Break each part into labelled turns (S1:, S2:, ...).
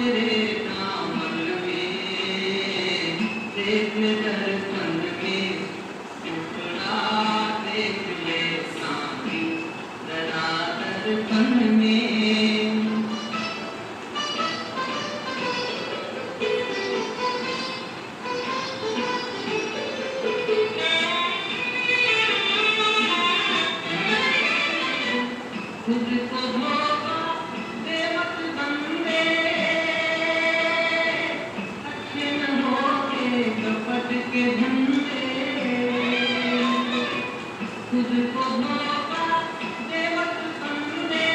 S1: तेरे दामन में, देख ले दर्पण में टुकड़ा, देख ले साथी जरा दर्पण में। खुद को धोखा दे मत बंदे, अच्छे न होके कपट के धंधे। खुद को धोखा दे मत बंदे,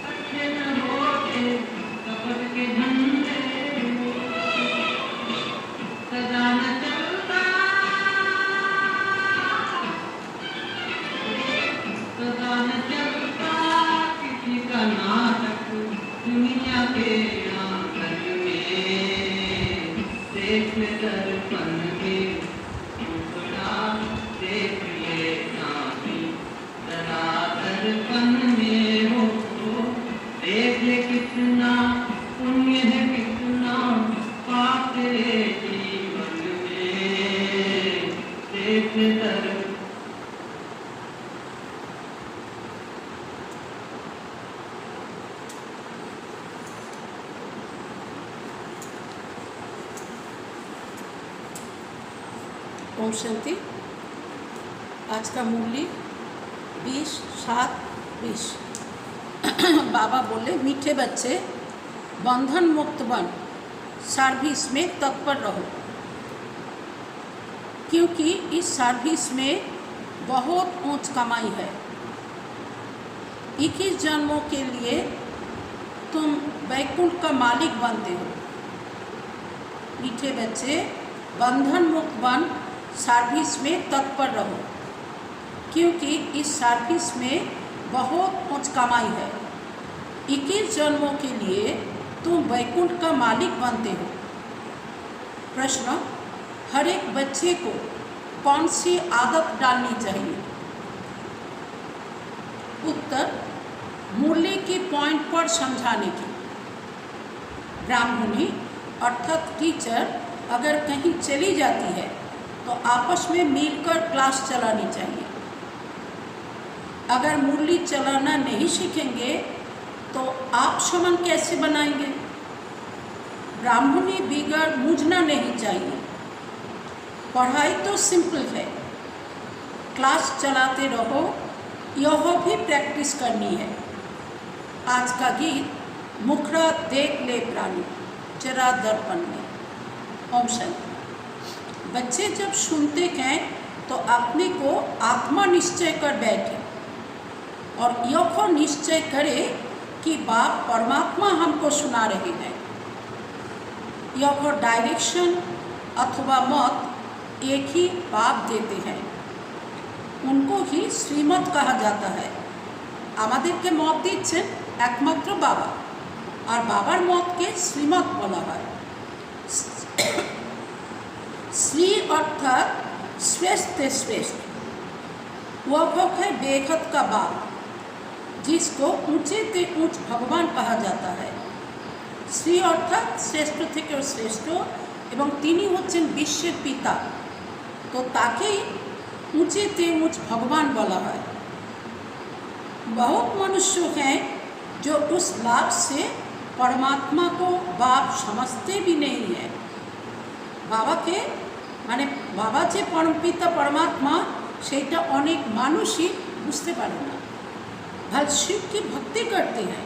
S1: अच्छे न होके कपट के धंधे। सदा न चलता, सदा न चलता किसी का नाटक दुनिया के आंगन में। देख ले दर्पण में टुकड़ा, देख ले साथी जरा दर्पण में। हो देख ले कितना पुण्य है, कितना पाप तेरे जीवन में। देख ले दर्पण।
S2: ओम शांति। आज का मूल्य 20-7-20। बाबा बोले, मीठे बच्चे बंधन मुक्त बन सर्विस में तत्पर रहो, क्योंकि इस सर्विस में बहुत ऊंच कमाई है। 21 जन्मों के लिए तुम वैकुंठ का मालिक बनते हो। मीठे बच्चे बंधन मुक्त बन सर्विस में तत्पर रहो, क्योंकि इस सर्विस में बहुत ऊंच कमाई है। 21 जन्मों के लिए तुम वैकुंठ का मालिक बनते हो। प्रश्न, हर एक बच्चे को कौन सी आदत डालनी चाहिए? उत्तर, मूल्य के पॉइंट पर समझाने की। ब्राह्मणी अर्थात टीचर अगर कहीं चली जाती है तो आपस में मिलकर क्लास चलानी चाहिए। अगर मुरली चलाना नहीं सीखेंगे तो आप समान कैसे बनाएंगे? ब्राह्मणी बिगड़ मूझना नहीं चाहिए। पढ़ाई तो सिंपल है, क्लास चलाते रहो, यह भी प्रैक्टिस करनी है। आज का गीत मुखड़ा देख ले प्राणी जरा दर्पण में। ओम शांति। बच्चे जब सुनते हैं तो अपने को आत्मा निश्चय कर बैठे और यह निश्चय करे कि बाप परमात्मा हमको सुना रहे हैं। यह डायरेक्शन अथवा मत एक ही बाप देते हैं, उनको ही श्रीमत कहा जाता है। আমাদেরকে মত দিচ্ছেন একমাত্র বাবা, আর বাবার মতকে শ্রীমত বলা হয়। श्री अर्थात श्रेष्ठ श्रेष्ठ, वह है बेखत का बाप, जिसको ऊंचे से ऊंच भगवान कहा जाता है। श्री अर्थात श्रेष्ठ থেকে শ্রেষ্ঠ এবং তিনি হচ্ছেন বিশ্বের পিতা, তো তাকেই ऊंचे से ऊंच भगवान बोला है। बहुत मनुष्य हैं जो उस लाभ से परमात्मा को बाप समझते भी नहीं है। बाबा के माने बाबा जे परमपिता परमात्मा सेटा अनेक मानुषी बुझते पारे ना। भल शिव की भक्ति करते हैं,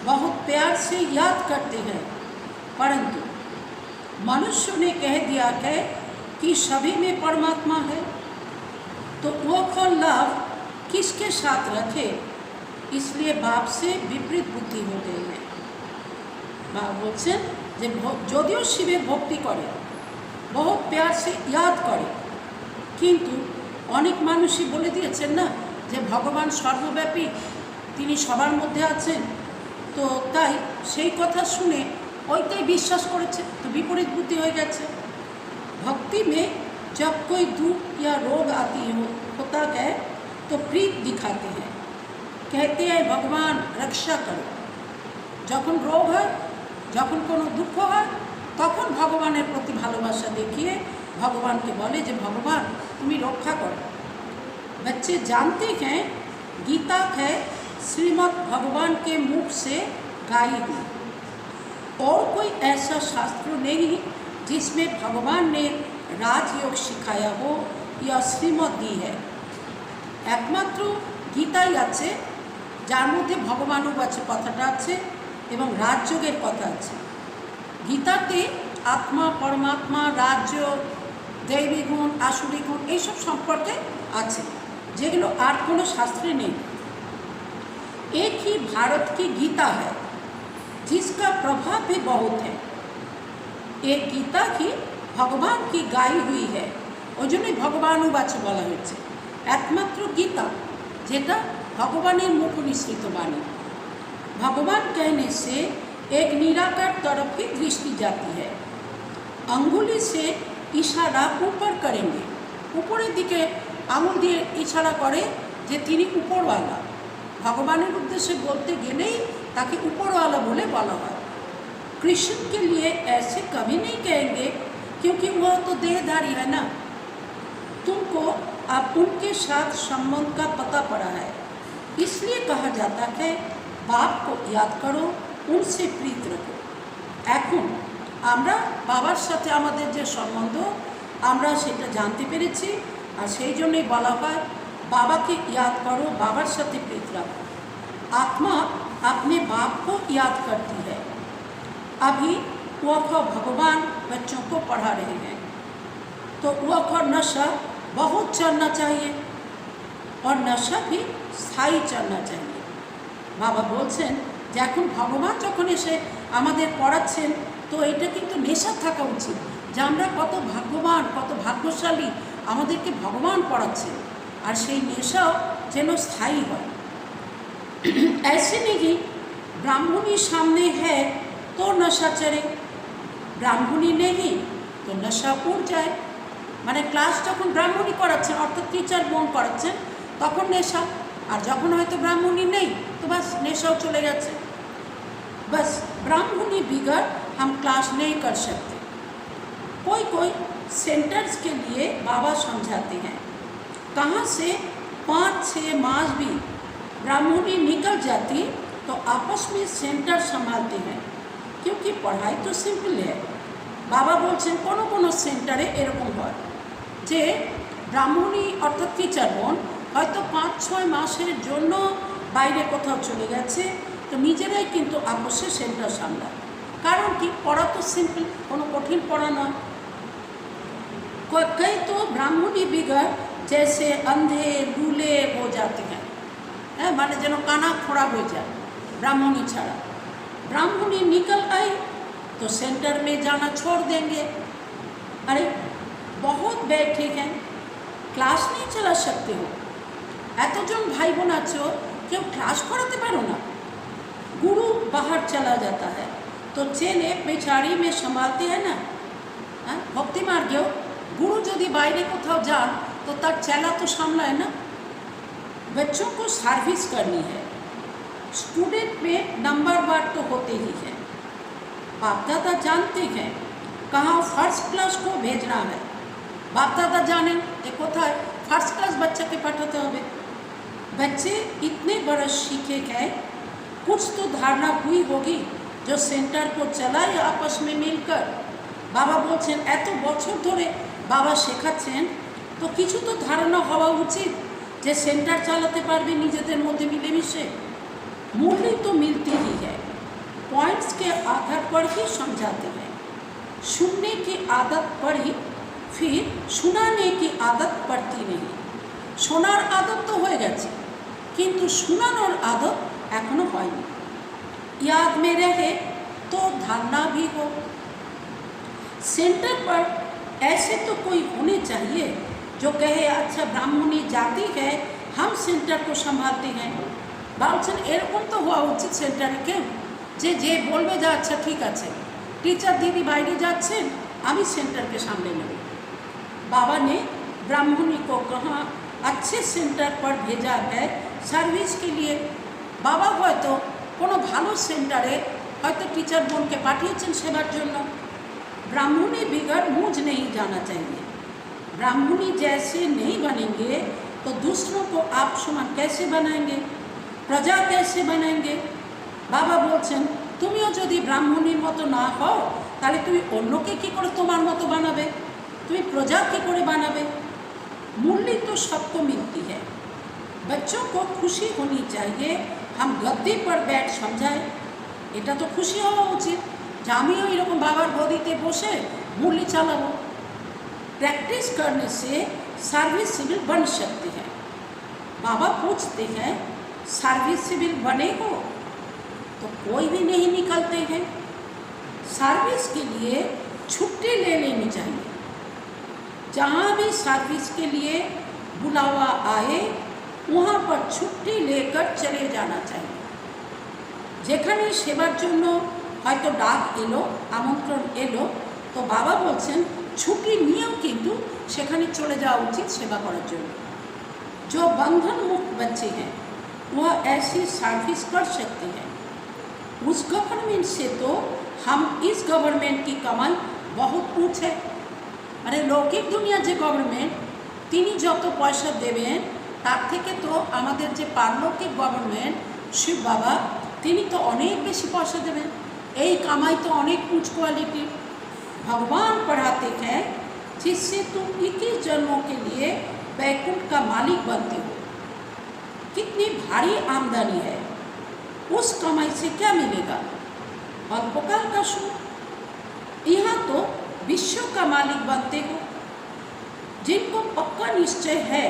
S2: बहुत प्यार से याद करते हैं, परंतु मनुष्य ने कह दिया है कि सभी में परमात्मा है, तो वो फल लाभ किसके साथ रखे, इसलिए बाप से विपरीत बुद्धि हो गई है। बाप बोलছেন যে যদিও শিবের ভক্তি করে, बहुत प्यार से याद करे, किन्तु अनेक मानुषी बोले दिएছেন ना যে भगवान सर्वव्यापी, তিনি সবার মধ্যে আছেন, तो তাই সেই কথা শুনে ওইটাই বিশ্বাস করেছে, तो विपरीत बुद्धि हो গেছে। भक्ति में जब कोई दुख या रोग आती होता है तो प्रीत दिखाते हैं, कहते हैं भगवान रक्षा करो, যখন রোগ হয়, যখন কোনো দুঃখ হয়, তখন ভগবানের প্রতি ভালোবাসা দেখিয়ে ভগবানকে বলে যে भगवान তুমি রক্ষা করো। बच्चे जानते हैं गीता है श्रीमद् भगवान के मुख से गाई हुई, और कोई ऐसा शास्त्र नहीं जिसमें भगवान ने राजयोग सिखाया हो या श्रीमद् दी है। একমাত্র গীতাই আছে যার মধ্যে ভগবানুবাচের কথাটা আছে এবং রাজযোগের কথা আছে। গীতাতে আত্মা, পরমাত্মা, রাজ্য, দৈবী গুণ, আসুরি গুণ এইসব সম্পর্কে আছে, যেগুলো আর কোনো শাস্ত্রে নেই। एक ही भारत की गीता है जिसका प्रभाव भी बहुत है। एक गीता ही भगवान की गाई हुई है, ওই জন্যই ভগবানুবাচে বলা হয়েছে। একমাত্র গীতা যেটা ভগবানের মুখ নিঃসৃত বাণী। भगवान कहने से एक निराकार तरफ ही दृष्टि जाती है। अंगुली से इशारा ऊपर करेंगे, ऊपरेर दिके आंगुल दिए इशारा करे जे तिनी ऊपरवाला। भगवाনের उद्देश्य बोलते गेलेई ताके ऊपरवाला बोले बोला है। कृष्ण के लिए ऐसे कभी नहीं कहेंगे क्योंकि वह तो देहधारी है ना। तुमको अब उनके साथ संबंध का पता पड़ा है, इसलिए कहा जाता है बाप को याद करो, उनसे प्रीत रखो। এখন আমরা বাবার সাথে আমাদের যে সম্বন্ধ আমরা সেটা জানতে পেরেছি, আর সেই জন্যই বলা হয় बाबा के याद करो, बाबा साथे प्रीत रखो। आत्मा अपने बाप को याद करती है। अभी वह भगवान बच्चों को पढ़ा रहे हैं, तो वह नशा बहुत चढ़ना चाहिए और नशा भी स्थायी चढ़ना चाहिए। बाबा बोलছেন যে এখন ভগবান যখন এসে আমাদের পড়াচ্ছেন তো এটা কিন্তু নেশা থাকা উচিত, যে আমরা কত ভাগ্যবান, কত ভাগ্যশালী, আমাদেরকে ভগবান পড়াচ্ছেন, और से नेशा जेन स्थायी हो। ऐसे नहीं ब्राह्मणी सामने है तो नशा चढ़े, ब्राह्मणी नहीं तो नशा उड़ जाए। माने क्लास जखन ब्राह्मणी कराচ্ছেন अर्थात टीचार बोन कराচ্ছেন तखन नेशा, और जखन हयतो ब्राह्मणी नहीं तो बस नेशाओ चले जाচ্ছে। बस ब्राह्मणी बिगर हम क्लास नहीं कर सकते। कोई कोई सेंटर्स के लिए बाबा समझाते हैं, कहाँ से 5-6 मास भी ब्राह्मणी निकल जाती तो आपस में सेंटर संभालते हैं, क्योंकि पढ़ाई तो सिंपल है। बाबा बोलছেন कोनो कोनो सेंटारे एरकम হয় যে ব্রাহ্মণী অর্থাৎ টিচার বোন হয়তো 5-6 মাসের জন্য বাইরে কোথাও চলে গেছে, তো নিজেরাই কিন্তু আপসে সেন্টার সামলায়। কারণ কি, পড়া তো সিম্পল, কোনো কঠিন পড়া নয়। कई तो ब्राह्मणी बिगड़ जैसे अंधे लूले हो जाते हैं, माने जेनो काना खोड़ा हो जाए ब्राह्मणी छाड़ा। ब्राह्मणी निकल आई तो सेंटर में जाना छोड़ देंगे। अरे बहुत बैठे हैं, क्लास नहीं चला सकते हो, एतजन भाई बोन आछो क्यों क्लास कराते पारो ना, गुरु बाहर चला जाता है तो चेले बेचारी में संभालते हैं ना। भक्ति मार्गेও गुरु यदि बाहरे कोথাও যান तो तार चेला तो सामलाए ना। बच्चों को सर्विस करनी है, स्टूडेंट में नंबर वार तो होते ही है। बाप दादा जानते हैं कहाँ फर्स्ट क्लास को भेजना है, बाप दादा जाने कोথায় फर्स्ट क्लास बच्चा के पाठाते होबे। बच्चे इतने बड़े सीखे हैं, कुछ तो धारणा हुई होगी जो सेंटर को चलाए आपस में मिलकर। बाबा बोलছেন এত বছর ধরে बाबा শেখাচ্ছেন तो কিছু তো ধারণা হওয়া উচিত যে সেন্টার চালাতে পারবে নিজেদের মধ্যে মিলেমিশে। मूल्य तो मिलती ही है, पॉइंट्स के आधार पर ही समझाते हैं। सुनने की आदत पड़ी फिर सुनाने की आदत पड़ती नहीं। শোনার आदत तो हो গেছে কিন্তু শোনানোর आदत এখনো হয়নি। याद में रहे तो धारणा भी हो। सेंटर पर ऐसे तो कोई होने चाहिए जो कहे अच्छा ब्राह्मणी जाति है, हम सेंटर को संभालते हैं। বলছেন এরকম তো হওয়া উচিত সেন্টারে কেউ যে যে বলবে যে আচ্ছা ঠিক আছে टीचर दीदी বাইরে যাচ্ছেন আমি सेंटरকে सामले নেব। बाबा ने ब्राह्मणी को कहाँ अच्छे सेंटर पर भेजा है सर्विस के लिए। बाबा হয়তো কোনো ভালো সেন্টারে হয়তো टीचर বোনকে পাঠিয়েছেন সেবার জন্য। ब्राह्मणी बिगड़ मुझ नहीं जाना चाहिए। ब्राह्मणी जैसे नहीं बनेंगे तो दूसरों को आप समान कैसे बनाएंगे, प्रजा कैसे बनाएंगे। बाबा बोलছেন তুমিও যদি ব্রাহ্মণীর মতো না হও তাহলে তুমি অন্যকে কি করে তোমার মতো বানাবে, তুমি প্রজা কি করে বানাবে। मूल्य तो सबको मिलती है। बच्चों को खुशी होनी चाहिए हम गद्दी पर बैठ समझाए। এটা তো খুশি হওয়া উচিত যে আমিও এরকম বাবার গদিতে বসে मूल्य চালাবো। प्रैक्टिस करने से सर्विसिबल बन सकते हैं। बाबा पूछते हैं सर्विसिबल बने हो तो कोई भी नहीं निकलते हैं। सर्विस के लिए छुट्टी ले लेनी चाहिए। जहाँ भी सर्विस के लिए बुलावा आए वहाँ पर छुट्टी लेकर चले जाना चाहिए। যেখানে সেবার জন্য হয়তো ডাক এলো, আমন্ত্রণ এলো, তো বাবা বলছেন ছুটি নিয়েও কিন্তু সেখানে চলে যাওয়া উচিত সেবা করার জন্য। जो बंधन मुक्त बच्चे हैं वह ऐसी सर्विस कर सकते हैं। उस गवर्नमेंट से तो हम इस गवर्नमेंट की कमाई बहुत ऊँच है। মানে লৌকিক দুনিয়ার যে গভর্নমেন্ট তিনি যত পয়সা দেবেন তার থেকে তো আমাদের যে পারলৌকিক গভর্নমেন্ট শিব বাবা তিনি তো অনেক বেশি পয়সা দেবেন। এই কামাই তো অনেক উচ্চ क्वालिटी। भगवान पढ़ाते हैं जिससे तुम 21 जन्मों के लिए बैकुंठ का मालिक बनते हो। कितनी भारी आमदनी है, उस कमाई से क्या मिलेगा, अल्पकाल का सुख। यहाँ तो विश्व का मालिक बनते हो। जिनको पक्का निश्चय है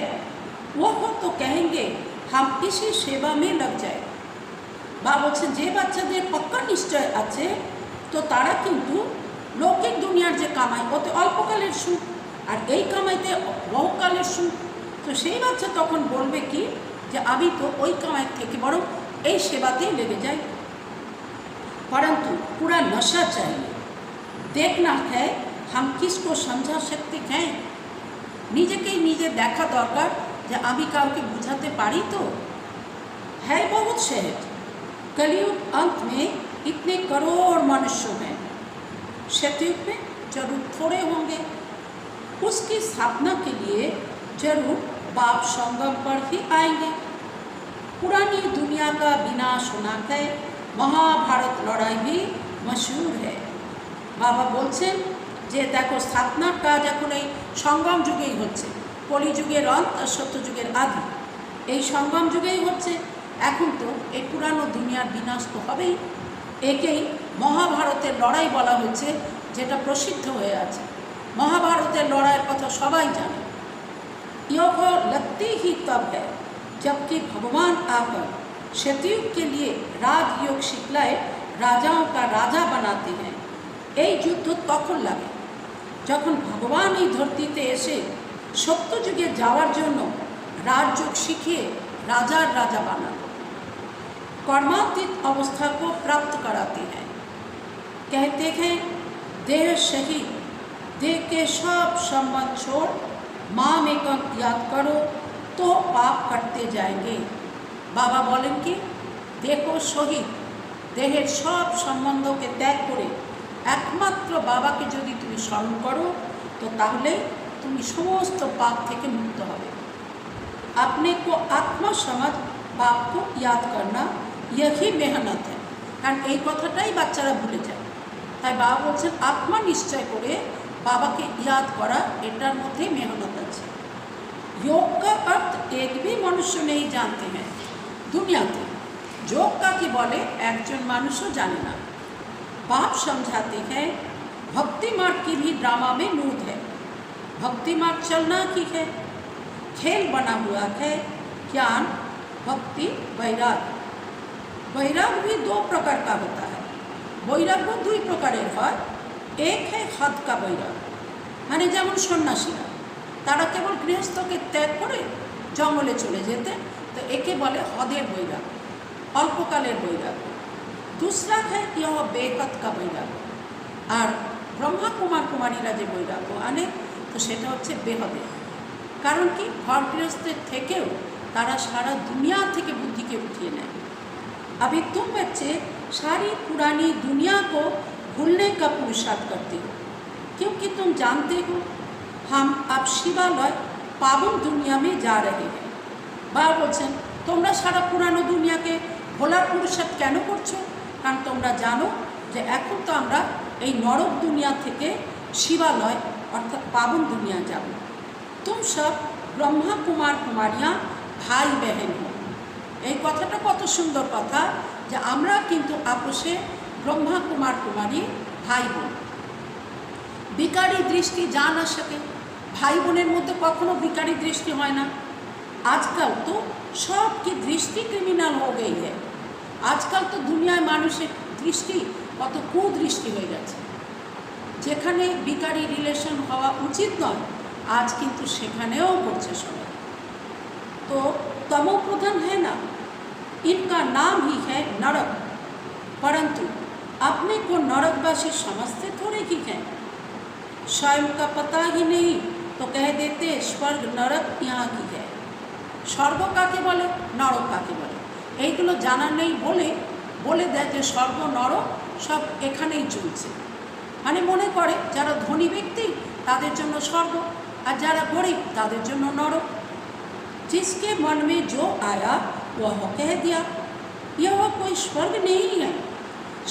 S2: वह तो कहेंगे हम इसी सेवा में लग जाए। বা বলছেন যে বাচ্চাদের পাক্কা নিশ্চয় আছে তো তারা কিন্তু লৌকিক দুনিয়ার যে কামাই ওতে অল্পকালের সুখ আর এই কামাইতে বহুকালের সুখ। তো সেই বাচ্চা তখন বলবে কি যে আমি তো ওই কামাই থেকে বরং এই সেবাতেই লেগে যাই। परंतु पूरा नशा चाहिए। देखना है हम किसको समझा सकते हैं। নিজেকেই নিজে দেখা দরকার যে আমি কাউকে বুঝাতে পারি তো। है बहुत सहज। कलयुग अंत में इतने करोड़ मनुष्य हैं, सतयुग में जरूर थोड़े होंगे। उसकी स्थापना के लिए जरूर बाप संगम पर ही आएंगे। पुरानी दुनिया का विनाश होना है, महाभारत लड़ाई भी मशहूर है। बाबा बोलছেন যে দেখো স্থাপনার কাজ এখন এই সঙ্গম যুগেই হচ্ছে। কলিযুগের অন্ত আর সত্যযুগের আদি এই সঙ্গম যুগেই হচ্ছে। এখন তো এই পুরানো দুনিয়ার বিনাশ তো হবেই। একেই মহাভারতের লড়াই বলা হচ্ছে, যেটা প্রসিদ্ধ হয়ে আছে। মহাভারতের লড়াইয়ের কথা সবাই জানে। योग लगती ही तब है जबकि भगवान आकर सतयुग के लिए राजयोग शिखलाए राजाओं का राजा बनाते हैं। এই যুদ্ধ তখন লাগে যখন ভগবান এই ধরতিতে এসে সত্যযুগে যাওয়ার জন্য রাজযোগ শিখিয়ে राजार राजा बना कर्मातीत अवस्था को प्राप्त कराते हैं। कहते हैं देह सही, देह के सब संबंध छोड़ माम एकम याद करो तो पाप कटते जाएंगे। बाबा बोलें कि देखो शहीद देहेर सब सम्बन्धों के त्याग करे एकमात्र बाबा के यदि तुम स्मरण करो तो ताहले तुम समस्त पाप थेके मुक्त होबे। अपने को आत्मा समझ बाप को याद करना यही मेहनत है। कारण এই কথাটাই বাচ্চারা ভুলে যায়। তাই বাবা বলছেন আত্মা নিশ্চয় করে বাবাকে याद করা, এটার মধ্যে মেহনত আছে। योग का अर्थ एक भी मनुष्य नहीं जानते हैं दुनियाते। योग का কি বলে একজন মানুষও জানে না। बाप समझाते हैं भक्ति मार्ग की भी ड्रामा में नूद है। भक्ति मार्ग चलना की है, खेल बना हुआ है। ज्ञान, भक्ति, वैराग्य। वैराग्य भी दो प्रकार का होता है। वैराग्य दुई प्रकारेर হয়। एक है हद का वैराग्य, মানে যেমন সন্ন্যাসীরা তারা কেবল গৃহস্থকে ত্যাগ করে জঙ্গলে চলে যেতেন, তো একে বলে হদের বৈরাগ্য, অল্পকালের বৈরাগ্য। दूसरा है यह बेहद का वैराग्य। और ब्रह्मा कुमार कुमारीरा যে বৈরাগ্য আনে তো সেটা হচ্ছে বেহদের। কারণ কি ঘর গৃহস্থের থেকেও তারা সারা দুনিয়া থেকে বুদ্ধিকে উঠিয়ে নেয়। अभी तुम बच्चे सारी पुरानी दुनिया को भूलने का पुरुषार्थ करते हो, क्योंकि तुम जानते हो हम अब शिवालय पावन दुनिया में जा रहे हैं। बाबा बोलছেন তোমরা সারা পুরানো দুনিয়াকে ভোলার পুরুষার্থ কেন করছো? কারণ তোমরা জানো যে এখন তো আমরা এই নরক দুনিয়া থেকে শিবালয় অর্থাৎ পাবন দুনিয়া যাব। तुम सब ब्रह्मा कुमार कुमारियाँ भाई बहन हो। এই কথাটা কত সুন্দর কথা যে আমরা কিন্তু আপোষে ব্রহ্মা কুমার কুমারী ভাই বোন। বিকারী দৃষ্টি যা না সকে, भाई বোনের মধ্যে কখনো বিকারী দৃষ্টি হয় না। आजकल तो सबकी दृष्टि क्रिमिनल हो गई है। आजकल तो दुनियाয় মানুষের দৃষ্টি কত কুদৃষ্টি হয়ে গেছে। যেখানে বিকারী রিলেশন হওয়া উচিত নয় আজ কিন্তু সেখানেও করছে সবাই। तो तमो प्रधान है ना, इनका नाम ही है नरक, परंतु अपने को नरकवासी समझते थोड़े ही हैं। स्वयं का पता ही नहीं तो कह देते स्वर्ग नरक यहाँ की है। स्वर्ग काके बोले, नरक काके बोले, এইগুলো জানা নেই বলে দেয় যে স্বর্গ নরক সব এখানেই চলছে। মানে মনে করে যারা ধনী ব্যক্তি তাদের জন্য স্বর্গ আর যারা গরিব তাদের জন্য নরক। जिसके मन में जो आया वह कह दिया, यह कोई स्वर्ग नहीं है,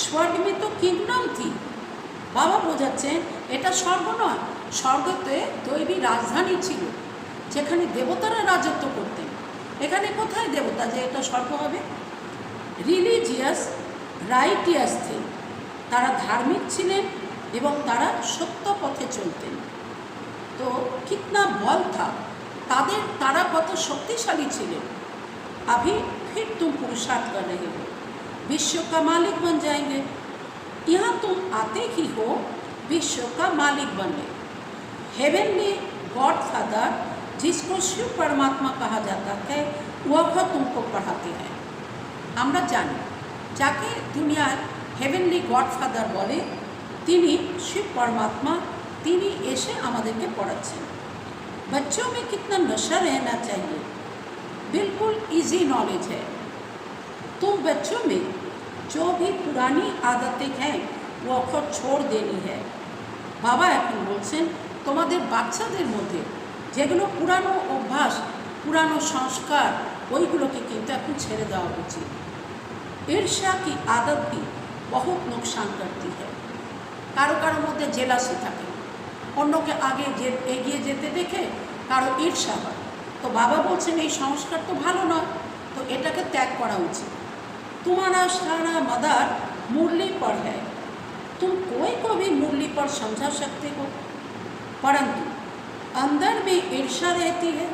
S2: स्वर्ग में तो किंगडम थी। बाबा বোঝাচ্ছেন এটা স্বর্গ নয়, স্বর্গতে দৈবী রাজধানী ছিল যেখানে দেবতারা রাজত্ব করতেন। এখানে কোথায় দেবতা যে এটা স্বর্গ হবে? রিলিজিয়াস রাইটিয়াস থে, তারা ধার্মিক ছিলেন এবং তারা সত্য পথে চলতেন। তো কিতনা বল থা তাদের, তারা কত শক্তিশালী ছিলেন। अभी फिर तुम पुरुषार्थ कर रहे हो, विश्व का मालिक बन जाएंगे। यहाँ तुम आते ही हो विश्व का मालिक बनने। हेवनली गॉड फादर जिसको शिव परमात्मा कहा जाता है वह तुमको पढ़ाते हैं। আমরা জানি যাকে দুনিয়ায় হেভেনলি গডফাদার বলে তিনি শিব পরমাত্মা, তিনি এসে আমাদেরকে পড়াচ্ছেন। बच्चों में कितना नशा रहना चाहिए, बिल्कुल इजी नॉलेज है। तुम बच्चों में जो भी पुरानी आदतें हैं वो खुद छोड़ देनी है। बाबा এখন বলছেন তোমাদের বাচ্চাদের মধ্যে যেগুলো পুরানো অভ্যাস, পুরানো সংস্কার, ওইগুলোকে কিন্তু এখন ছেড়ে দেওয়া উচিত। ईर्ष्या की आदत भी बहुत नुकसान करती है। কারো কারো মধ্যে জেলাসি থাকে, অন্যকে আগে এগিয়ে যেতে দেখে কারো ঈর্ষা হয়। তো বাবা বলছেন এই সংস্কার তো ভালো নয়, তো এটাকে ত্যাগ করা উচিত। तुम्हारा सारा मदार मुरली पर है, तुम कोई को भी मुरली पर समझा सकते हो, परंतु अंदर में ईर्षा रहती है।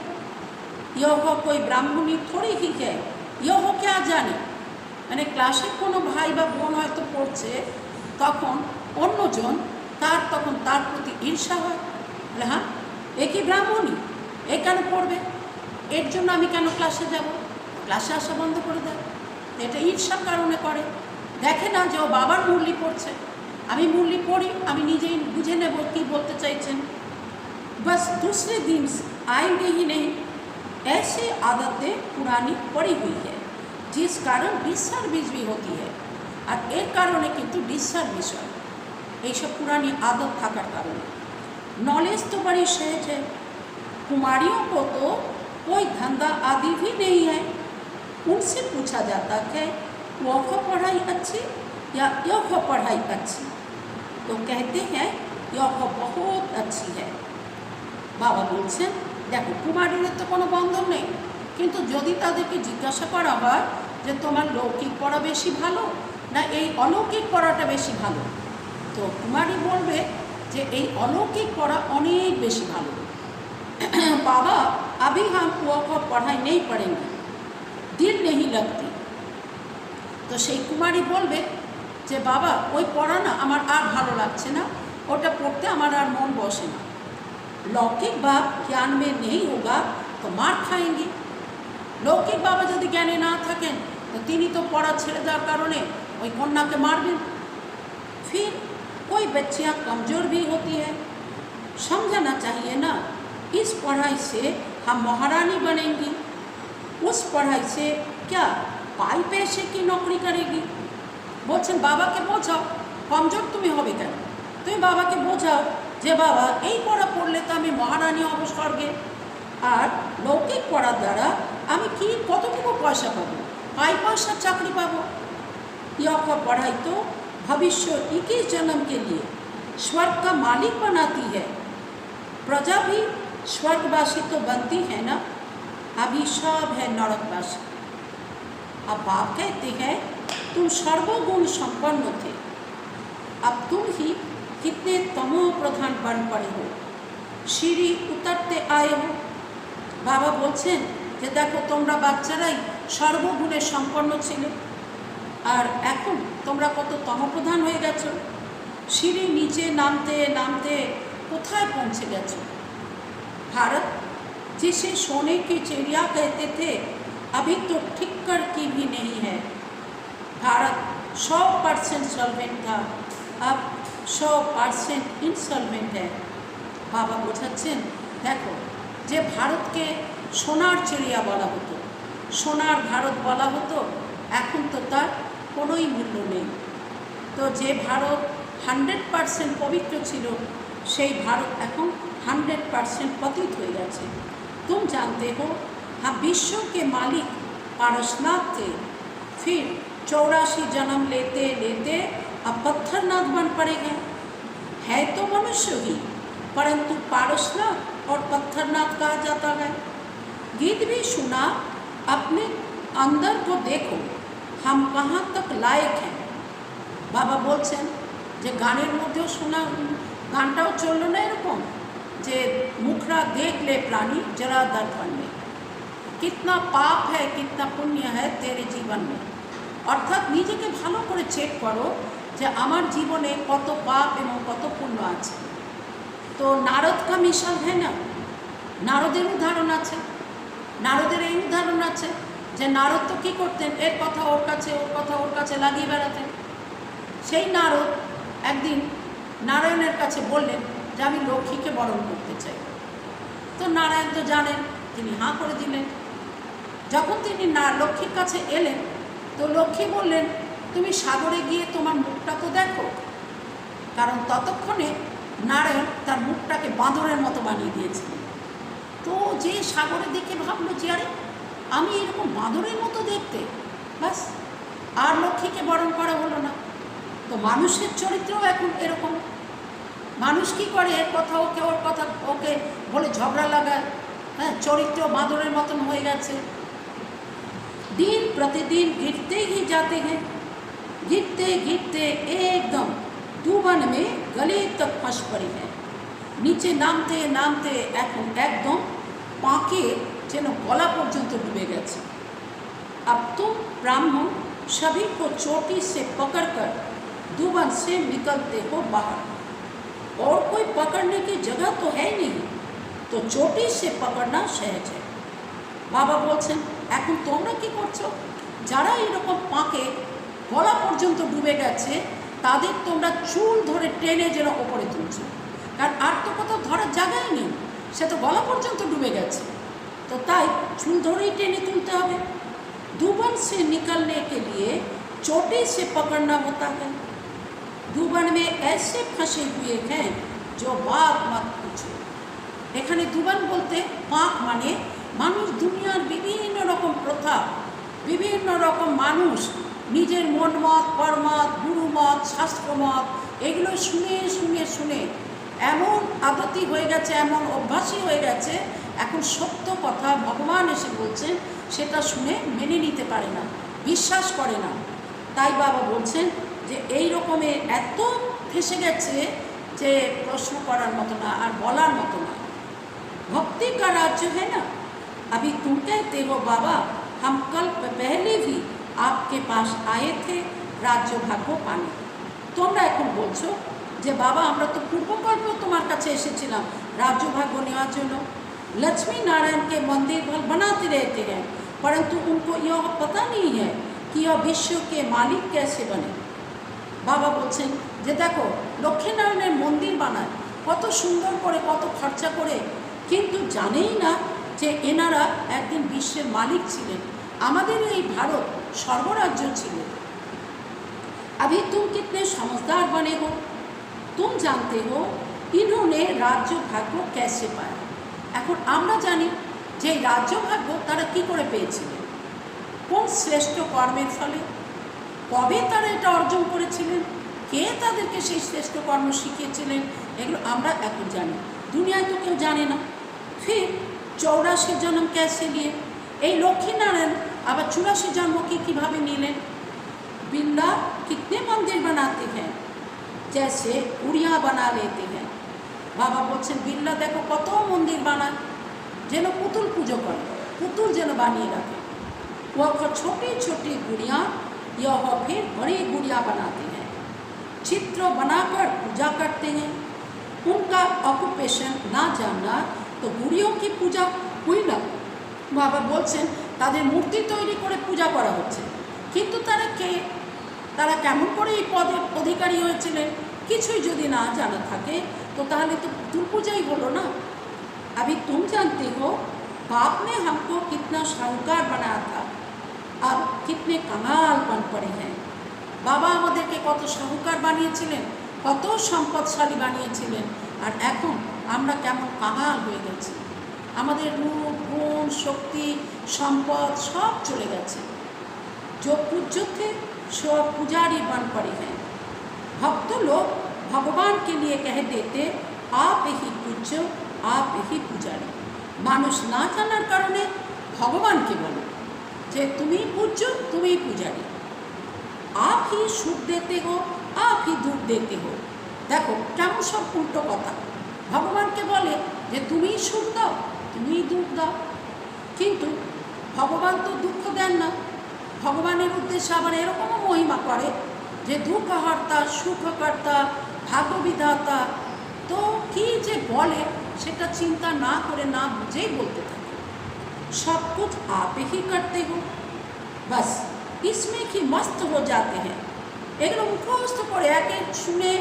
S2: यह कोई ब्राह्मणी थोड़ी ही है, यह क्या जाने। মানে ক্লাসে কোনো ভাই বা বোন হয়তো পড়ছে, তখন অন্যজন তখন তার প্রতি ঈর্ষা হয়। বলে হ্যাঁ এ কি ব্রাহ্মণী, এ কেন পড়বে, এর জন্য আমি কেন ক্লাসে যাব, ক্লাসে আসা বন্ধ করে দেয়। এটা ঈর্ষার কারণে করে, দেখে না যে ও বাবার মুরলি পড়ছে, আমি মুরলি পড়ি, আমি নিজেই বুঝে নেব কী বলতে চাইছেন। बस दूसरे दिन आएंगे ही नहीं, ऐसी आदतें पुरानी पड़ी हुई है जिस कारण डिससार्विस भी होती है। और एर कारणे किन्तु डिससार्विस হয় এইসব पुरानी आदत থাকার কারণে। नॉलेज तो बड़ी सहज है, कुमारियों को तो कोई धंधा आदि भी नहीं है। उनसे पूछा जाता है वह पढ़ाई अच्छी या यह पढ़ाई अच्छी, तो कहते हैं यह बहुत अच्छी है। বাবা বলছেন দেখো কুমারীদের তো কোনো বন্ধন নেই, কিন্তু যদি তাদেরকে জিজ্ঞাসা করা হয় যে তোমার লৌকিক পড়া বেশি ভালো না এই অলৌকিক পড়াটা বেশি ভালো, তো কুমারী বলবে যে এই অলৌকিক পড়া অনেক বেশি ভালো। বাবা अभी हम वो पढ़ाई नहीं पढ़ेंगे, दिल नहीं लगती। তো সেই কুমারী বলবে যে বাবা ওই পড়া না আমার আর ভালো লাগছে না, ওটা পড়তে আমার আর মন বসে না। लौकिक बाप ज्ञान में नहीं होगा तो मार खाएंगे। लौकिक बाबा यदि ज्ञाने ना थकें तो তিনি तो पढ़ा छेड़े देওয়ার কারণে ওই কন্যাকে मारबेन। फिर कोई बच्चियाँ कमज़ोर भी होती है, समझाना चाहिए ना, इस पढ़ाई से हम महारानी बनेंगी, उस पढ़ाई से क्या पाइपे से की नौकरी करेगी। বলছেন বাবাকে বোঝাও, কমজোর তুমি হবে কেন? তুমি বাবাকে বোঝাও যে বাবা এই পড়া পড়লে তো আমি মহারানী হব স্বর্গে, আর লৌকিক পড়ার দ্বারা আমি কি কতটুকু পয়সা পাবো, 5 পয়সার চাকরি পাবো। यह पढ़ाई तो भविष्य 21 जन्म के लिए स्वर्ग का मालिक बनाती है। प्रजा भी स्वर्गवासी तो बनती है ना, अभी सब है नरकवासी। अब बाप कहते हैं तुम सर्वगुण संपन्न थे, अब तुम ही कितने तमो प्रधान बन पड़े हो, सीढ़ी उतरते आए हो। बाबा बोलছেন যে দেখো তোমরা বাচ্চারাই সর্বগুণে সম্পন্ন ছিলে, আর এখন তোমরা কত তমপ্রধান হয়ে গেছো, সিঁড়ি নিচে নামতে नामते কোথায় পৌঁছে গেছো। भारत जिसे सोने की चिड़िया कहते थे अभी तो ठिक्कर की भी नहीं है। भारत 100% सॉल्वेंट था, अब 100% इनसॉल्वेंट है। बाबा বোঝাচ্ছেন দেখো যে ভারতকে সোনার চিড়িয়া বলা হতো, সোনার ভারত বলা হতো, এখন তো তার কোনোই মূল্য নেই। তো যে ভারত 100% পবিত্র ছিল সেই ভারত এখন 100% पतित हो गए। तुम जानते हो हम विश्व के मालिक पारसनाथ थे, फिर 84 जन्म लेते लेते अब पत्थरनाथ बन पड़े हैं। है तो मनुष्य ही, परंतु पारसनाथ और पत्थरनाथ कहा जाता है। गीत भी सुना, अपने अंदर को देखो हम कहाँ तक लायक हैं। बाबा बोलছেন যে গানের মধ্যেও শোনা, গানটাও চললো না এরকম যে मुखरा देख ले प्राणी जरा दर्पण में, कितना पाप है कितना पुण्य है तेरे जीवन में। অর্থাৎ নিজেকে ভালো করে চেক করো যে আমার জীবনে কত পাপ এবং কত পুণ্য আছে। তো নারদ কা মিশাল হ্যাঁ না, নারদের উদাহরণ আছে। নারদের এই উদাহরণ আছে যে নারদ তো কী করতেন, এর কথা ওর কাছে ওর কথা ওর কাছে লাগিয়ে বেড়াতেন। সেই নারদ একদিন নারায়ণের কাছে বললেন যে আমি লক্ষ্মীকে বরণ করতে চাই। তো নারায়ণ তো জানেন, তিনি হাঁ করে দিলেন। যখন তিনি লক্ষ্মীর কাছে এলেন তো লক্ষ্মী বললেন তুমি সাগরে গিয়ে তোমার মুখটা তো দেখো, কারণ ততক্ষণে নারায়ণ তার মুখটাকে বাঁদরের মতো বানিয়ে দিয়েছিলেন। তো যে সাগরের দিকে ভাবলো যে আরে আমি এরকম বাঁদরের মতো দেখতে, ব্যাস আর লক্ষ্মীকে বরণ করা হলো না। তো মানুষের চরিত্রও এখন এরকম, মানুষ কী করে এর কথা ওকে ওর কথা ওকে বলে ঝগড়া লাগায়, হ্যাঁ চরিত্র বাঁদরের মতন হয়ে গেছে। दिन प्रतिदिन गिरते ही जाते हैं, गिरते गिरते एकदम डूबन में गले तक फंस पड़ी है। नीचे नामते नामते এখন একদম পাঁকে যেন গলা পর্যন্ত ডুবে গেছে। अब तुम ब्राह्मण सभी को चोटी से पकड़कर डूबन से निकलते हो बाहर, और कोई पकड़ने की जगह तो है नहीं, तो चोटी से पकड़ना सहज है। বাবা বলছেন এখন তোমরা কি করছো, যারা এরকম পাঁকে গলা পর্যন্ত ডুবে গেছে তাদের তোমরা চুল ধরে টেনে যেন ওপরে তুলছো, কারণ আর তো কোথাও ধরার জায়গাই নেই, সে তো গলা পর্যন্ত ডুবে গেছে। তো তাই চুল ধরেই টেনে তুলতে হবে। डूबन से निकलने के लिए चोटी से पकड़ना होता है। डूबन में ऐसे फंसे हुए हैं जो बात मत पूछो। এখানে দুবান বলতে পাঁক মানে মানুষ দুনিয়ার বিভিন্ন রকম প্রথা, বিভিন্ন রকম মানুষ নিজের মন মত, পরমত, গুরুমত, শাস্ত্রমত এগুলো শুনে শুনে শুনে এমন আদতি হয়ে গেছে, এমন অভ্যাসী হয়ে গেছে, এখন সত্য কথা ভগবান এসে বলছেন সেটা শুনে মেনে নিতে পারে না, বিশ্বাস করে না। তাই বাবা বলছেন যে এই রকমের এত ফেসে গেছে যে প্রশ্ন করার মতো না আর বলার মতো না। भक्ति का राज्य है ना, अभी तुम कहते हो बाबा हम कल पहले भी आपके पास आए थे राज्य भाग्य पाने। তোমরা এখন বলছো যে বাবা আমরা তো পূর্বকল্পেও তোমার কাছে এসেছিলাম রাজ্য ভাগ্য নেওয়ার জন্য। लक्ष्मी नारायण के मंदिर बनाते रहते हैं, परंतु उनको यह पता नहीं है कि यह विश्व के मालिक कैसे बने। বাবা বলছেন যে দেখো লক্ষ্মীনারায়ণের মন্দির বানায় কত সুন্দর করে, কত খরচা করে, কিন্তু জানেই না যে এনারা একদিন বিশ্বের মালিক ছিলেন। আমাদের এই ভারত सर्वराज्य छिले। अभी तुम कितने समझदार बने हो, तुम जानते हो इन्होंने राज्य भाग्य कैसे पाया। এখন আমরা জানি যে রাজ্য ভাগ্য তারা কি করে পেয়েছিলেন, কোন শ্রেষ্ঠ কর্মের ফলে, কবে তারা এটা অর্জন করেছিলেন, কে তাদেরকে সেই শ্রেষ্ঠ কর্ম শিখিয়েছিলেন, এগুলো আমরা এখন জানি। দুনিয়ায় তো কেউ জানে না। ফির 84 জন্ম कैसे लिए, এই লক্ষ্মীনারায়ণ আবার 84 জন্ম কীভাবে নিলেন। बिरला कितने मंदिर बनाते हैं, जैसे गुड़िया बना लेते हैं। बाबा बोलছেন बिरला देखो कत मंदिर बानाয়, যেন पुतुल पूजो करे, पुतुल যেন বানিয়ে রাখে। वह छोटी छोटी गुड़िया यह फिर बड़ी गुड़िया बनाते हैं, चित्र बनाकर पूजा करते हैं। उनका ऑक्यूपेशन ना जानना तो गुड़ियों की पूजा हुई ना। बाबा बोलছেন তাদের মূর্তি তৈরি করে পূজা করা হচ্ছে, কিন্তু তারা কে, তারা কেমন করে এই পদের অধিকারী হয়েছিলেন কিছুই যদি না জানা থাকে তো তাহলে তো পুতুল পূজাই হলো না। अभी तुम जानते हो बाप ने हमको कितना साहूकार बनाया था, अब कितने कंगाल बन पड़े हैं। बाबा আমাদেরকে কত সাহূকার বানিয়েছিলেন, কত সম্পদশালী বানিয়েছিলেন, আর এখন আমরা কেমন কাঙাল হয়ে গেছি। আমাদের রূপ গুণ শক্তি সম্পদ সব চলে গেছে। जो पूज्य थे सो पुजारी बन पड़े हैं। भक्त लोग भगवान के लिए कह देते आप ही पूज्य आप ही पुजारी। मानुष ना जानार कारणे भगवान के बोले जे तुम्ही पूज्य तुम्ही पुजारी, आप ही सुख देते हो आप ही दुख देते हो। देखो केमन सब उल्टो कथा। भगवान के बोले जे तुम्ही सुख दाओ तुम्ही दुख दाओ, किन्तु भगवान तो दुख देन ना। भगवाনের উদ্দেশ্যে আবার এরকমও মহিমা করে যে দুঃখহর্তা সুখকর্তা ভাগ্যবিধাতা, তো কি যে বলে সেটা চিন্তা না করে না বুঝেই বলতে থাকে। सब कुछ आप ही करते हो, बस इसमें কি मस्त हो जाते हैं। এগুলো মুখস্থ করে একে শুনে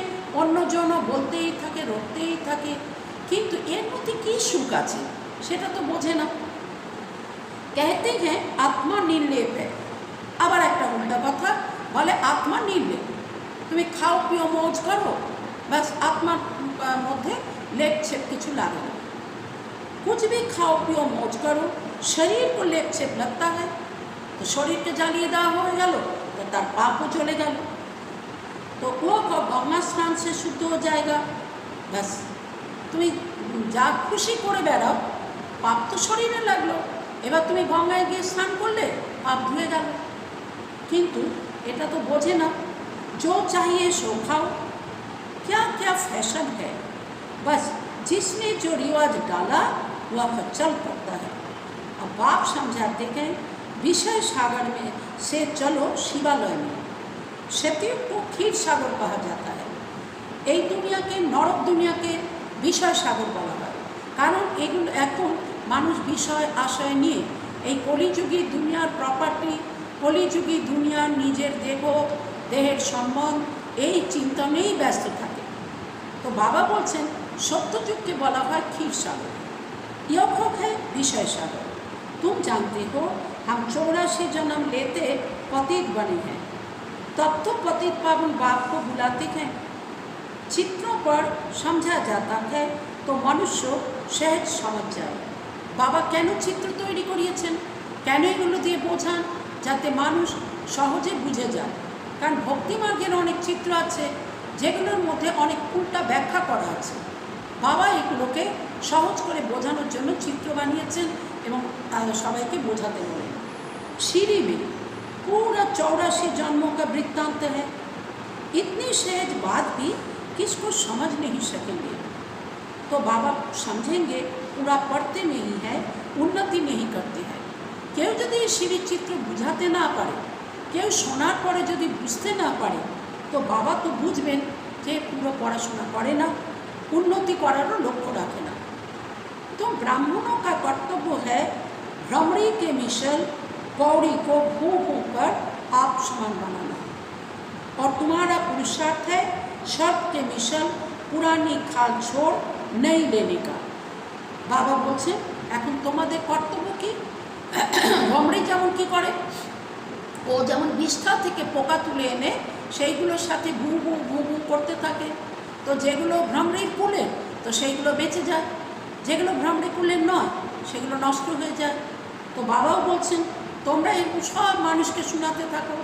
S2: অন্যজনও বলতেই থাকে রটতেই থাকে, কিন্তু এর মধ্যে কী সুখ আছে সেটা তো বোঝে না। कहते हैं आत्मा निर्लेप है। আবার একটা উল্টা কথা বলে আত্মা নির্লেপ, তুমি খাও পিও মौज করো, बस आत्मार মধ্যে लेप छेप কিছু লাগে না। कुछ भी खाओ पियो मौज करो, शरीर को लेप छेप लगता है तो शरीर के জ্বালিয়ে দেওয়া হয়ে গেল तो তার पापও চলে গেল। तो वो गंगा स्नान से शुद्ध हो जाएगा। बस তুমি যা খুশি করে বেড়াও, পাপ তো শরীরে লাগলো, এবার তুমি গঙ্গায় গিয়ে স্নান করলে পাপ ধুয়ে গেল। किंतु এটা তো বোঝে না। जो चाहिए सो खाओ, क्या क्या फैशन है, बस जिसने जो रिवाज डाला वह चल पड़ता है। अब बाप समझाते हैं विषय सागर में से चलो शिवालय में। সেটিও को ক্ষীর সাগর कहा जाता है। এই দুনিয়াকে নরক দুনিয়াকে বিষয় সাগর বলা হয়, কারণ এগুলো এখন মানুষ বিষয় আশয় নিয়ে এই কলিযুগী দুনিয়ার প্রপার্টি, কলিযুগী দুনিয়ার নিজের দেহের সম্বন্ধ এই চিন্তনেই ব্যস্ত থাকে। তো বাবা বলছেন সত্যযুগকে বলা হয় ক্ষীর সাগর, यह है विषय सागर। तुम जानते हो हम 84 जन्म लेते पतित बने हैं, तब तो पतित पावन बाप को बुलाते हैं। चित्रों पर समझा जाता है तो मनुष्य सहज समझ जाए। बाबा কেন চিত্র তৈরি করিয়েছেন, কেন এগুলো দিয়ে বোঝান, যাতে মানুষ সহজে বুঝে যায়। কারণ ভক্তিমার্গের অনেক চিত্র আছে যেগুলোর মধ্যে অনেক উল্টা ব্যাখ্যা করা আছে। বাবা এগুলোকে সহজ করে বোঝানোর জন্য চিত্র বানিয়েছেন এবং সবাইকে বোঝাতে বলেন। सीढ़ी में पूरा 84 जन्मों का वृत्तांत है। इतनी सहज बात भी किसको समझ नहीं सकेंगे। तो बाबा समझेंगे पूरा पढ़ते नहीं है उन्नति नहीं करते हैं। কেউ যদি এই সিঁড়ির চিত্র বুঝাতে না পারে, কেউ শোনার পরে যদি বুঝতে না পারে, তো বাবা তো বুঝবেন যে পুরো পড়াশোনা করে না, উন্নতি করারও লক্ষ্য রাখে না। तो ब्राह्मणों का कर्तव्य है भ्रमरी के मिसल पौड़ी को भू भू कर आप समान बनाना, और तुम्हारा पुरुषार्थ है सर्प के मिसल पुरानी खाल छोड़ नहीं लेने का। बाबा বলছেন এখন তোমাদের কর্তব্য কি, ভ্রমরি যেমন কি করে ও যেমন বিষ্ঠা থেকে পোকা তুলে এনে সেইগুলোর সাথে ভু ভু ভু ভু করতে থাকে। তো যেগুলো ভ্রমণের কুলের তো সেইগুলো বেঁচে যায়, যেগুলো ভ্রমণের কুলের নয় সেগুলো নষ্ট হয়ে যায়। তো বাবাও বলছেন তোমরা এরকম সব মানুষকে শোনাতে থাকো,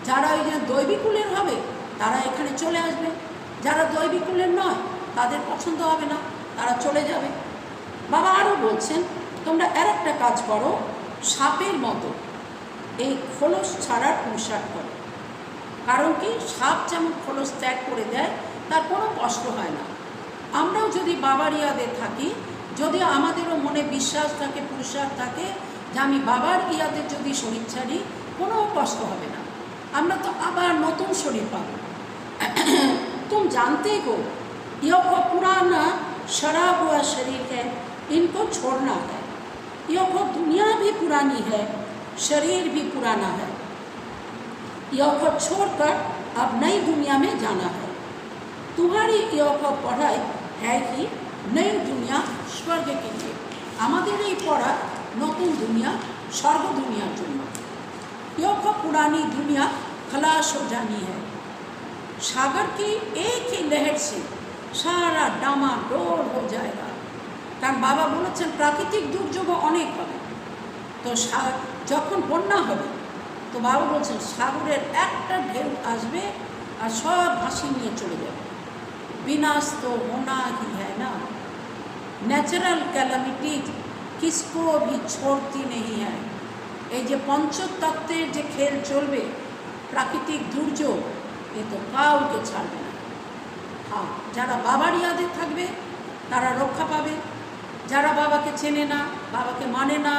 S2: যারা ওই যে দৈবিক কুলের হবে তারা এখানে চলে আসবে, যারা দৈবিক কুলের নয় তাদের পছন্দ হবে না, তারা চলে যাবে। বাবা আরও বলছেন তোমরা আর একটা কাজ করো, সাপের মতো এই খোলস ছাড়ার পুরুষার্থ করো। কারণ কি, সাপ যেমন খোলস ত্যাগ করে দেয় তার কোনো কষ্ট হয় না। আমরাও যদি বাবার ইয়াদে থাকি, যদি আমাদেরও মনে বিশ্বাস থাকে, পুরুষার্থ থাকে যে আমি বাবার ইয়াদের যদি শরীর ছাড়ি কোনো কষ্ট হবে না, আমরা তো আবার নতুন শরীর পাবো। तुम जानते हो यह पुराना सड़ा हुआ शरीर है, इनको छोड़ना है। यह दुनिया भी पुरानी है, शरीर भी पुराना है। यह छोड़कर अब नई दुनिया में जाना है। तुम्हारी यह पढ़ाई है कि नई दुनिया स्वर्ग के लिए। আমাদের এই পড়া নতুন দুনিয়া, স্বর্গ দুনিয়ার জন্য। यह पुरानी दुनिया खलास हो जानी है। सागर की एक ही लहर से सारा डामाडोल हो जाएगा। কারণ বাবা বলেছেন প্রাকৃতিক দুর্যোগ অনেক হবে, তো যখন বন্যা হবে তো বাবা বলছেন সাগরের একটা ঢেউ আসবে আর সব ভাসি নিয়ে চলে যাবে। বিনাশ তো হোনা ही है ना, ন্যাচারাল ক্যালামিটিজ किसको भी छोड़ती नहीं है। এই যে পঞ্চতত্ত্বের যে খেল চলবে, প্রাকৃতিক দুর্যোগ এ তো কাউকে ছাড়বে না। হ্যাঁ, যারা বাবার ইয়াদে থাকবে তারা রক্ষা পাবে, যারা বাবাকে চেনে না, বাবাকে মানে না,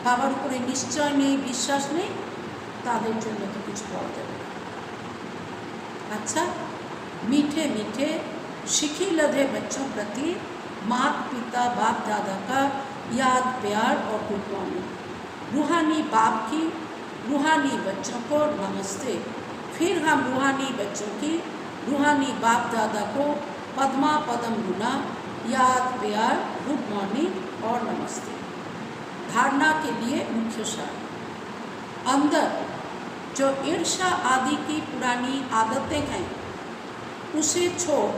S2: বাবার উপরে নিশ্চয় নেই, বিশ্বাস নেই, তাদের জন্য তো কিছু পাওয়া যাবে না। अच्छा, मीठे मीठे शिखी लधे बच्चों प्रति माता पिता बाप दादा का याद प्यार और गुड मॉर्निंग। रूहानी बाप की रूहानी बच्चों को नमस्ते। फिर हम रूहानी बच्चों की रूहानी बाप दादा को पद्मा पदम गुना याद प्यार गुड मॉर्निंग और नमस्ते। धारणा के लिए मुख्य सार, अंदर जो ईर्ष्या आदि की पुरानी आदतें हैं उसे छोड़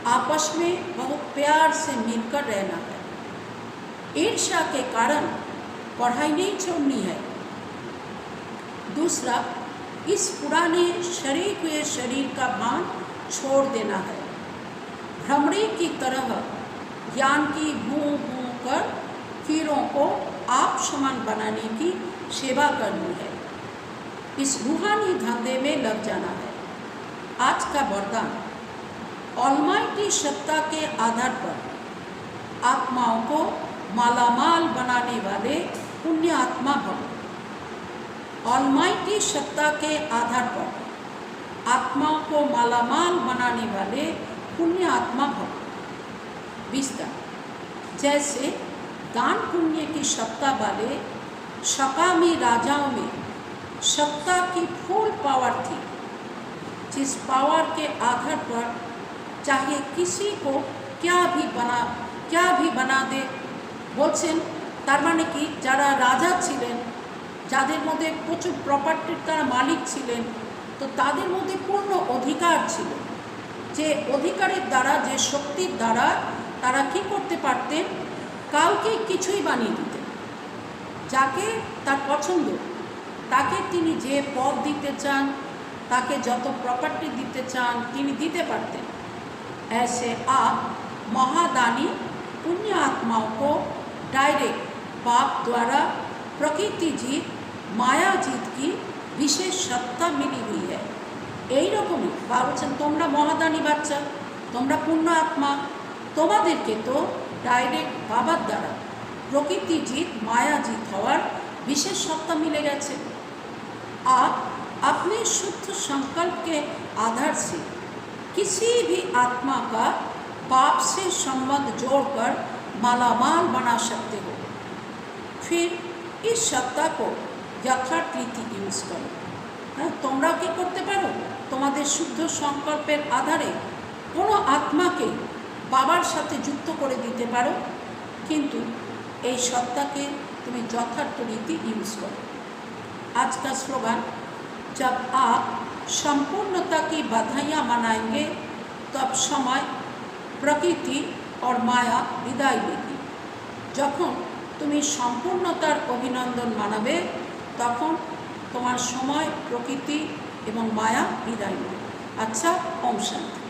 S2: आपस में बहुत प्यार से मिलकर रहना है। ईर्ष्या के कारण पढ़ाई नहीं छोड़नी है। दूसरा, इस पुराने शरीर हुए शरीर का भान छोड़ देना है। भ्रमरी की तरह ज्ञान की भूं भूं कर कीड़ों को आप समान बनाने की सेवा करनी है। इस रूहानी धंधे में लग जाना है। आज का वरदान, ऑलमाइटी सत्ता के आधार पर आत्माओं को मालामाल बनाने वाले पुण्य आत्मा भव। ऑलमाइटी सत्ता के आधार पर आत्माओं को मालामाल बनाने वाले पुण्य आत्मा भव। विस्तार, जैसे दान पुण्य की सत्ता वाले सकामी राजाओं में सत्ता की फुल पावर थी, जिस पावर के आधार पर चाहे किसी को क्या भी बना दे। বলছেন তার মানে কি, যারা রাজা ছিলেন, যাদের মধ্যে প্রচুর প্রপার্টির তারা মালিক ছিলেন, তো তাদের মধ্যে পূর্ণ অধিকার ছিল, যে অধিকারের দ্বারা, যে শক্তির দ্বারা তারা কি করতে পারতেন, কাউকে কিছুই বানিয়ে দিতেন। যাকে তার পছন্দ তাকে তিনি যে পদ দিতে চান, তাকে যত প্রপার্টি দিতে চান তিনি দিতে পারতেন। ऐसे आप महादानी पुण्य आत्माओं को डायरेक्ट पाप द्वारा प्रकृति जीत माया जीत की विशेष सत्ता मिली हुई है। এই রকমই বলছেন তোমরা মহাদানী বাচ্চা, তোমরা পূর্ণ আত্মা, তোমাদেরকে তো ডাইরেক্ট বাবার দ্বারা প্রকৃতি জিত মায়া জিত হওয়ার विशेष सत्ता मिले गए। आप अपने शुद्ध संकल्प के आधार से किसी भी आत्मा का पाप से संबंध जोड़कर मालामाल बना सकते हो। फिर इस सत्ता को यथार्थ रीति यूज करो। हाँ, তোমরা কি করতে পারো, তোমাদের শুদ্ধ সংকল্পের আধারে কোনো আত্মাকে বাবার সাথে যুক্ত করে দিতে পারো, কিন্তু এই সত্তাকে তুমি যথার্থ রীতি ইউজ করো। आज का स्लोगान, जब आप संपूर्णता की बधाइयाँ मनाएंगे तब समय प्रकृति और माया विदाय लेगी। যখন তুমি সম্পূর্ণতার অভিনন্দন মানাবে তখন তোমার সময় প্রকৃতি এবং মায়া বিদায় নেবে। আচ্ছা, ওম শান্তি।